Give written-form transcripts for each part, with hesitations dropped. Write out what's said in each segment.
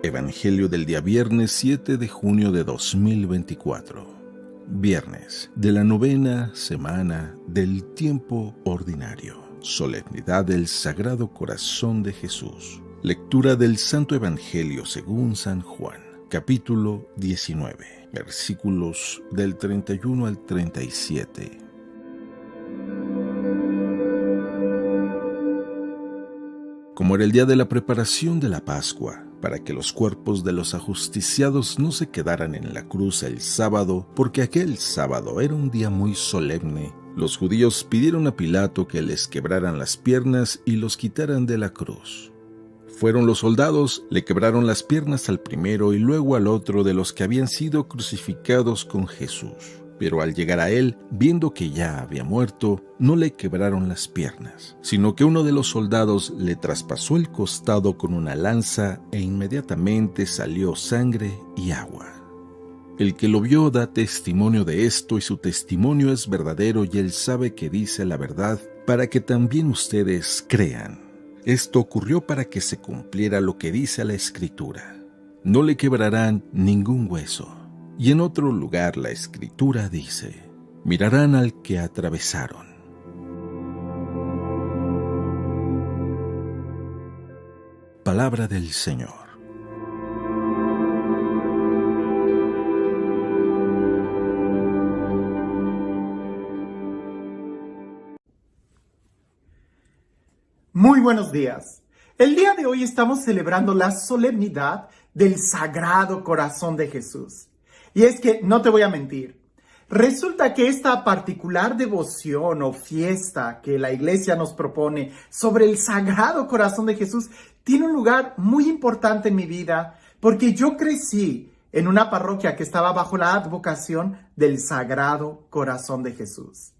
Evangelio del día viernes 7 de junio de 2024. Viernes de la novena semana del tiempo ordinario. Solemnidad del Sagrado Corazón de Jesús. Lectura del Santo Evangelio según San Juan, capítulo 19, versículos del 31 al 37. Como era el día de la preparación de la Pascua, para que los cuerpos de los ajusticiados no se quedaran en la cruz el sábado, porque aquel sábado era un día muy solemne, los judíos pidieron a Pilato que les quebraran las piernas y los quitaran de la cruz. Fueron los soldados, le quebraron las piernas al primero y luego al otro de los que habían sido crucificados con Jesús. Pero al llegar a él, viendo que ya había muerto, no le quebraron las piernas, sino que uno de los soldados le traspasó el costado con una lanza e inmediatamente salió sangre y agua. El que lo vio da testimonio de esto y su testimonio es verdadero y él sabe que dice la verdad para que también ustedes crean. Esto ocurrió para que se cumpliera lo que dice la Escritura. No le quebrarán ningún hueso. Y en otro lugar la Escritura dice, mirarán al que atravesaron. Palabra del Señor. Muy buenos días. El día de hoy estamos celebrando la solemnidad del Sagrado Corazón de Jesús. Y es que, no te voy a mentir, resulta que esta particular devoción o fiesta que la Iglesia nos propone sobre el Sagrado Corazón de Jesús tiene un lugar muy importante en mi vida, porque yo crecí en una parroquia que estaba bajo la advocación del Sagrado Corazón de Jesús.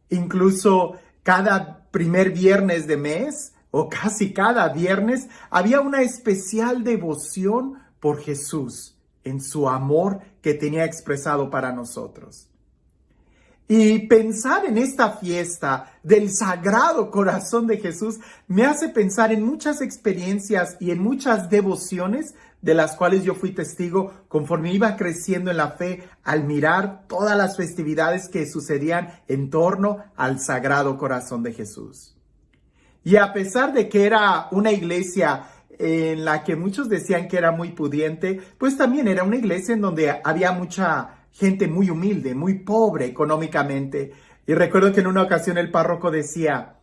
Incluso cada primer viernes de mes, o casi cada viernes, había una especial devoción por Jesús, en su amor que tenía expresado para nosotros. Y pensar en esta fiesta del Sagrado Corazón de Jesús me hace pensar en muchas experiencias y en muchas devociones de las cuales yo fui testigo conforme iba creciendo en la fe al mirar todas las festividades que sucedían en torno al Sagrado Corazón de Jesús. Y a pesar de que era una iglesia en la que muchos decían que era muy pudiente, pues también era una iglesia en donde había mucha gente muy humilde, muy pobre económicamente. Y recuerdo que en una ocasión el párroco decía,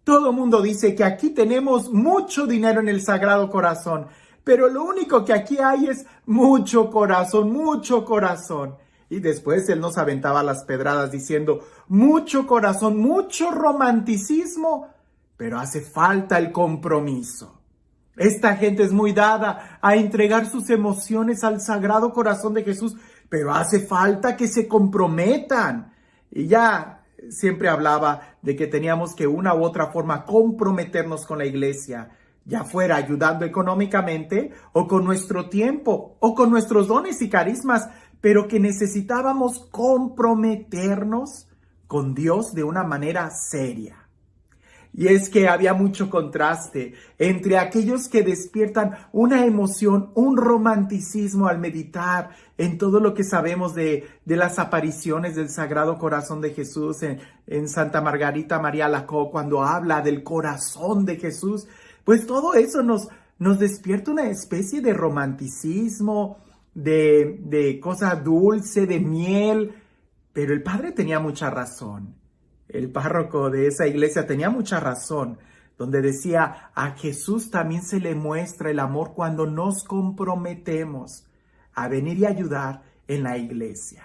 todo mundo dice que aquí tenemos mucho dinero en el Sagrado Corazón, pero lo único que aquí hay es mucho corazón, mucho corazón. Y después él nos aventaba las pedradas diciendo, mucho corazón, mucho romanticismo, pero hace falta el compromiso. Esta gente es muy dada a entregar sus emociones al Sagrado Corazón de Jesús, pero hace falta que se comprometan. Y ya siempre hablaba de que teníamos que una u otra forma comprometernos con la iglesia, ya fuera ayudando económicamente o con nuestro tiempo o con nuestros dones y carismas, pero que necesitábamos comprometernos con Dios de una manera seria. Y es que había mucho contraste entre aquellos que despiertan una emoción, un romanticismo al meditar en todo lo que sabemos de las apariciones del Sagrado Corazón de Jesús en Santa Margarita María Alacoque, cuando habla del corazón de Jesús, pues todo eso nos despierta una especie de romanticismo, de cosa dulce, de miel, pero el Padre tenía mucha razón. El párroco de esa iglesia tenía mucha razón, donde decía, a Jesús también se le muestra el amor cuando nos comprometemos a venir y ayudar en la iglesia.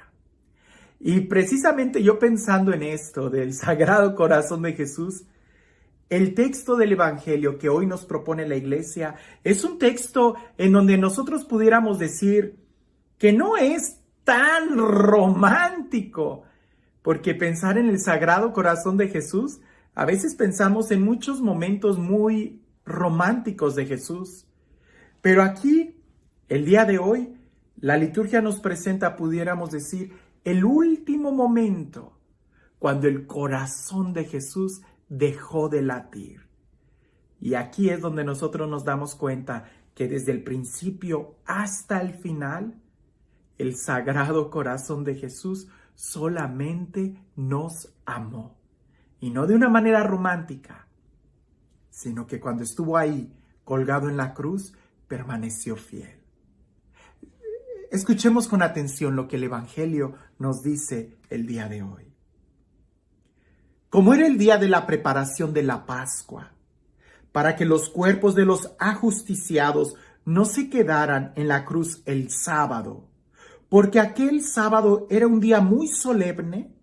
Y precisamente yo pensando en esto del Sagrado Corazón de Jesús, el texto del Evangelio que hoy nos propone la iglesia es un texto en donde nosotros pudiéramos decir que no es tan romántico, porque pensar en el Sagrado Corazón de Jesús, a veces pensamos en muchos momentos muy románticos de Jesús. Pero aquí, el día de hoy, la liturgia nos presenta, pudiéramos decir, el último momento cuando el corazón de Jesús dejó de latir. Y aquí es donde nosotros nos damos cuenta que desde el principio hasta el final, el Sagrado Corazón de Jesús solamente nos amó. Y no de una manera romántica, sino que cuando estuvo ahí, colgado en la cruz, permaneció fiel. Escuchemos con atención lo que el Evangelio nos dice el día de hoy. Como era el día de la preparación de la Pascua, para que los cuerpos de los ajusticiados no se quedaran en la cruz el sábado, porque aquel sábado era un día muy solemne,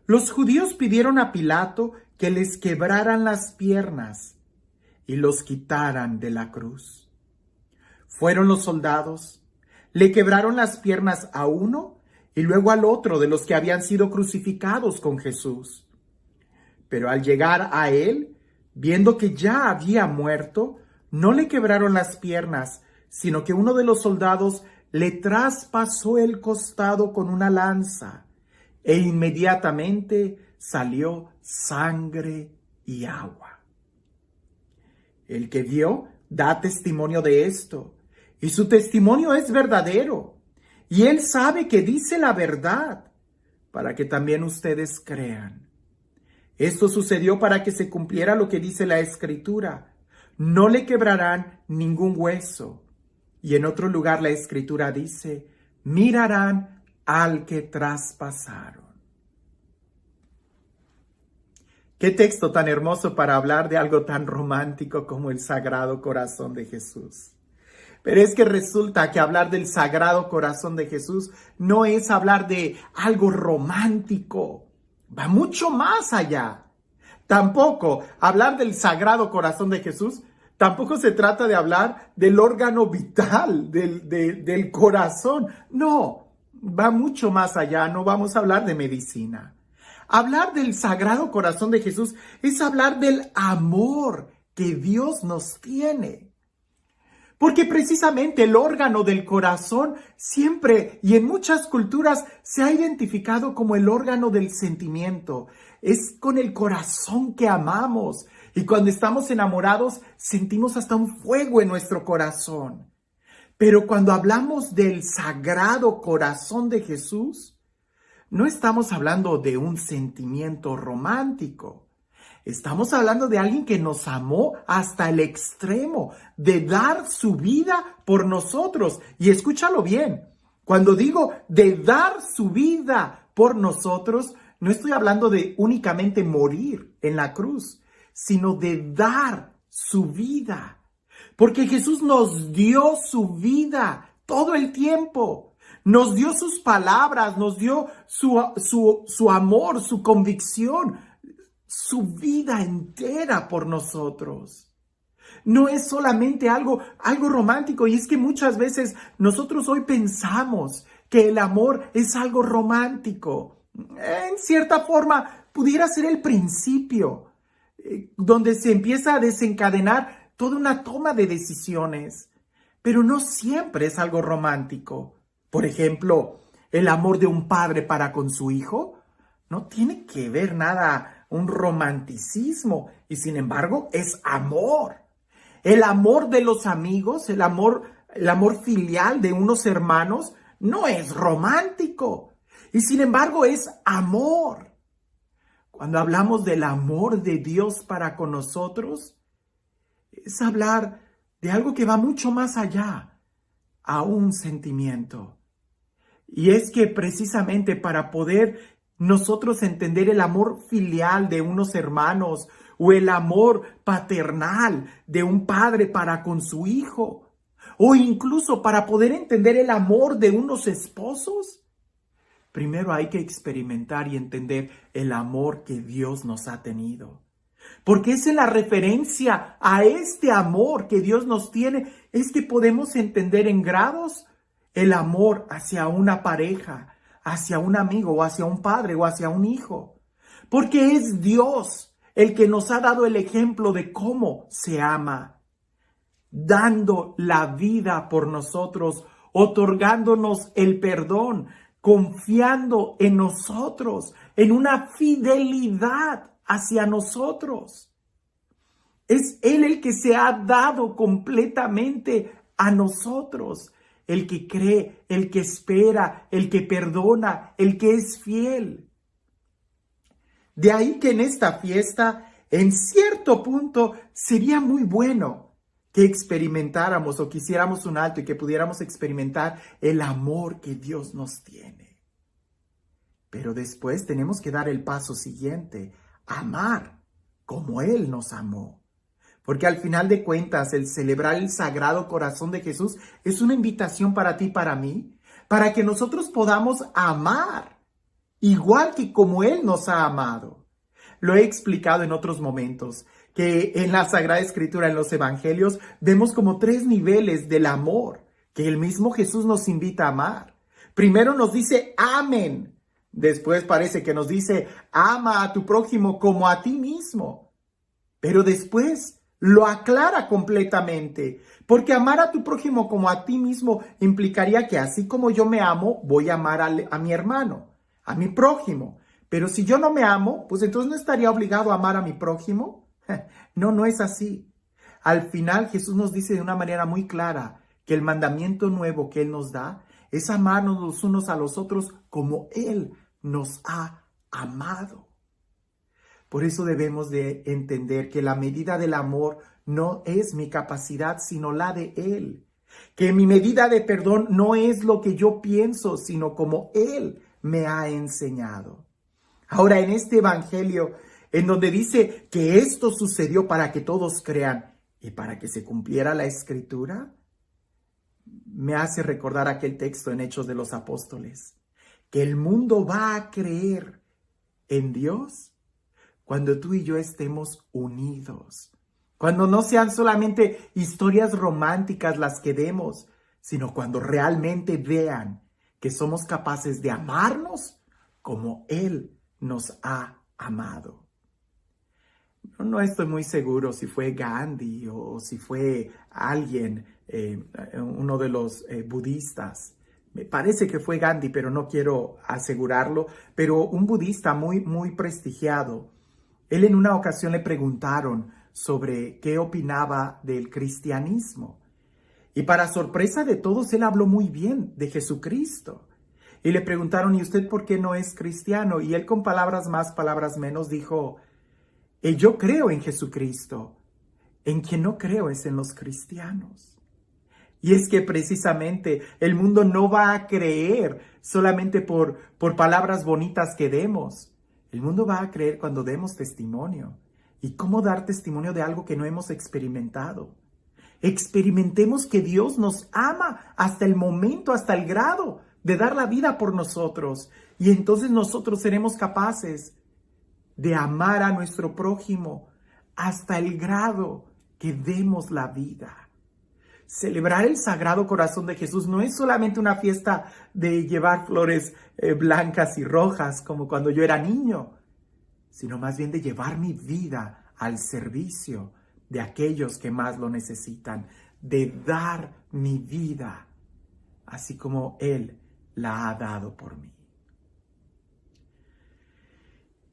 los judíos pidieron a Pilato que les quebraran las piernas y los quitaran de la cruz. Fueron los soldados, le quebraron las piernas a uno y luego al otro de los que habían sido crucificados con Jesús. Pero al llegar a él, viendo que ya había muerto, no le quebraron las piernas, sino que uno de los soldados le traspasó el costado con una lanza, e inmediatamente salió sangre y agua. El que vio da testimonio de esto, y su testimonio es verdadero, y él sabe que dice la verdad, para que también ustedes crean. Esto sucedió para que se cumpliera lo que dice la Escritura: no le quebrarán ningún hueso. Y en otro lugar la Escritura dice: mirarán al que traspasaron. Qué texto tan hermoso para hablar de algo tan romántico como el Sagrado Corazón de Jesús. Pero es que resulta que hablar del Sagrado Corazón de Jesús no es hablar de algo romántico. Va mucho más allá. Tampoco hablar del Sagrado Corazón de Jesús, tampoco se trata de hablar del órgano vital, del corazón. No, va mucho más allá. No vamos a hablar de medicina. Hablar del Sagrado Corazón de Jesús es hablar del amor que Dios nos tiene. Porque precisamente el órgano del corazón siempre y en muchas culturas se ha identificado como el órgano del sentimiento. Es con el corazón que amamos. Y cuando estamos enamorados sentimos hasta un fuego en nuestro corazón. Pero cuando hablamos del Sagrado Corazón de Jesús, no estamos hablando de un sentimiento romántico. Estamos hablando de alguien que nos amó hasta el extremo de dar su vida por nosotros. Y escúchalo bien, cuando digo de dar su vida por nosotros, no estoy hablando de únicamente morir en la cruz, sino de dar su vida. Porque Jesús nos dio su vida todo el tiempo. Nos dio sus palabras, nos dio su amor, su convicción, su vida entera por nosotros. No es solamente algo romántico, y es que muchas veces nosotros hoy pensamos que el amor es algo romántico. En cierta forma pudiera ser el principio, donde se empieza a desencadenar toda una toma de decisiones, pero no siempre es algo romántico. Por ejemplo, el amor de un padre para con su hijo no tiene que ver nada un romanticismo, y sin embargo es amor. El amor de los amigos, el amor filial de unos hermanos no es romántico, y sin embargo es amor. Cuando hablamos del amor de Dios para con nosotros, es hablar de algo que va mucho más allá a un sentimiento. Y es que precisamente para poder nosotros entender el amor filial de unos hermanos o el amor paternal de un padre para con su hijo, o incluso para poder entender el amor de unos esposos, primero hay que experimentar y entender el amor que Dios nos ha tenido. Porque es en la referencia a este amor que Dios nos tiene, es que podemos entender en grados el amor hacia una pareja, hacia un amigo, o hacia un padre, o hacia un hijo. Porque es Dios el que nos ha dado el ejemplo de cómo se ama, dando la vida por nosotros, otorgándonos el perdón, confiando en nosotros, en una fidelidad hacia nosotros. Es Él el que se ha dado completamente a nosotros, el que cree, el que espera, el que perdona, el que es fiel. De ahí que en esta fiesta, en cierto punto, sería muy bueno que experimentáramos o quisiéramos un alto y que pudiéramos experimentar el amor que Dios nos tiene. Pero después tenemos que dar el paso siguiente, amar como Él nos amó. Porque al final de cuentas, el celebrar el Sagrado Corazón de Jesús es una invitación para ti y para mí, para que nosotros podamos amar, igual que como Él nos ha amado. Lo he explicado en otros momentos, que en la Sagrada Escritura, en los Evangelios, vemos como 3 niveles del amor, que el mismo Jesús nos invita a amar. Primero nos dice, amen. Después parece que nos dice, ama a tu prójimo como a ti mismo. Pero después lo aclara completamente, porque amar a tu prójimo como a ti mismo implicaría que así como yo me amo, voy a amar a mi hermano, a mi prójimo. Pero si yo no me amo, pues entonces no estaría obligado a amar a mi prójimo. No, no es así. Al final Jesús nos dice de una manera muy clara que el mandamiento nuevo que Él nos da es amarnos los unos a los otros como Él nos ha amado. Por eso debemos de entender que la medida del amor no es mi capacidad, sino la de Él. Que mi medida de perdón no es lo que yo pienso, sino como Él me ha enseñado. Ahora, en este evangelio, en donde dice que esto sucedió para que todos crean y para que se cumpliera la Escritura, me hace recordar aquel texto en Hechos de los Apóstoles, que el mundo va a creer en Dios cuando tú y yo estemos unidos, cuando no sean solamente historias románticas las que demos, sino cuando realmente vean que somos capaces de amarnos como Él nos ha amado. No estoy muy seguro si fue Gandhi o si fue alguien, uno de los budistas. Me parece que fue Gandhi, pero no quiero asegurarlo. Pero un budista muy, muy prestigiado, él en una ocasión le preguntaron sobre qué opinaba del cristianismo. Y para sorpresa de todos, él habló muy bien de Jesucristo. Y le preguntaron, ¿y usted por qué no es cristiano? Y él con palabras más, palabras menos dijo, yo creo en Jesucristo. En quien no creo es en los cristianos. Y es que precisamente el mundo no va a creer solamente por palabras bonitas que demos. El mundo va a creer cuando demos testimonio. ¿Y cómo dar testimonio de algo que no hemos experimentado? Experimentemos que Dios nos ama hasta el momento, hasta el grado de dar la vida por nosotros. Y entonces nosotros seremos capaces de amar a nuestro prójimo hasta el grado que demos la vida. Celebrar el Sagrado Corazón de Jesús no es solamente una fiesta de llevar flores blancas y rojas como cuando yo era niño, sino más bien de llevar mi vida al servicio de aquellos que más lo necesitan, de dar mi vida, así como Él la ha dado por mí.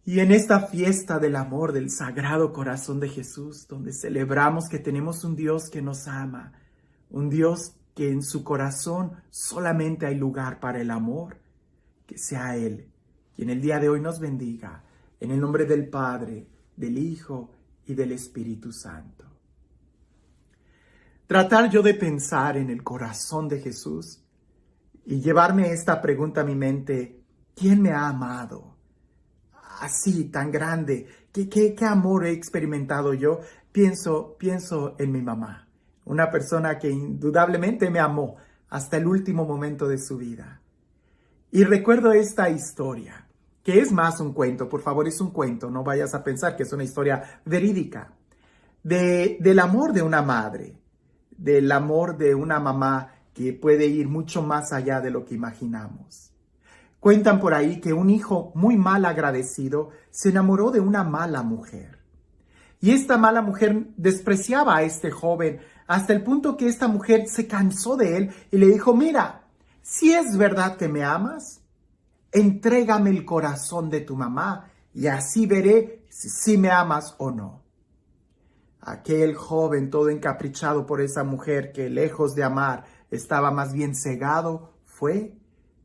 Y en esta fiesta del amor del Sagrado Corazón de Jesús, donde celebramos que tenemos un Dios que nos ama, un Dios que en su corazón solamente hay lugar para el amor, que sea Él quien el día de hoy nos bendiga, en el nombre del Padre, del Hijo y del Espíritu Santo. Tratar yo de pensar en el corazón de Jesús y llevarme esta pregunta a mi mente, ¿quién me ha amado? Así, tan grande, ¿qué amor he experimentado yo? Pienso en mi mamá. Una persona que indudablemente me amó hasta el último momento de su vida. Y recuerdo esta historia, que es más un cuento, por favor, es un cuento, no vayas a pensar que es una historia verídica, del amor de una madre, del amor de una mamá que puede ir mucho más allá de lo que imaginamos. Cuentan por ahí que un hijo muy mal agradecido se enamoró de una mala mujer. Y esta mala mujer despreciaba a este joven hasta el punto que esta mujer se cansó de él y le dijo, mira, si es verdad que me amas, entrégame el corazón de tu mamá y así veré si me amas o no. Aquel joven todo encaprichado por esa mujer que lejos de amar estaba más bien cegado, fue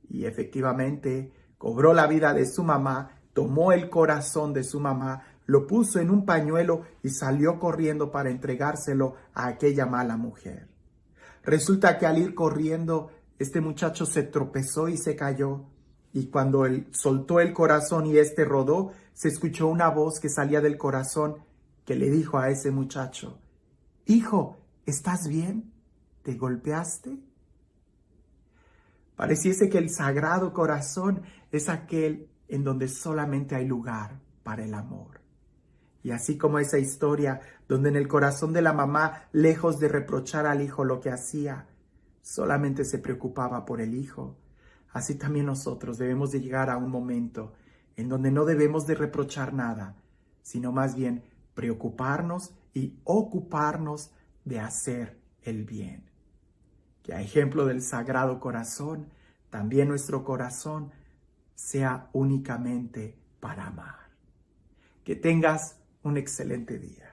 y efectivamente cobró la vida de su mamá, tomó el corazón de su mamá, lo puso en un pañuelo y salió corriendo para entregárselo a aquella mala mujer. Resulta que al ir corriendo, este muchacho se tropezó y se cayó. Y cuando él soltó el corazón y este rodó, se escuchó una voz que salía del corazón que le dijo a ese muchacho: «Hijo, ¿estás bien? ¿Te golpeaste?». Pareciese que el Sagrado Corazón es aquel en donde solamente hay lugar para el amor. Y así como esa historia donde en el corazón de la mamá, lejos de reprochar al hijo lo que hacía, solamente se preocupaba por el hijo, así también nosotros debemos de llegar a un momento en donde no debemos de reprochar nada, sino más bien preocuparnos y ocuparnos de hacer el bien. Que a ejemplo del Sagrado Corazón, también nuestro corazón sea únicamente para amar. Que tengas un excelente día.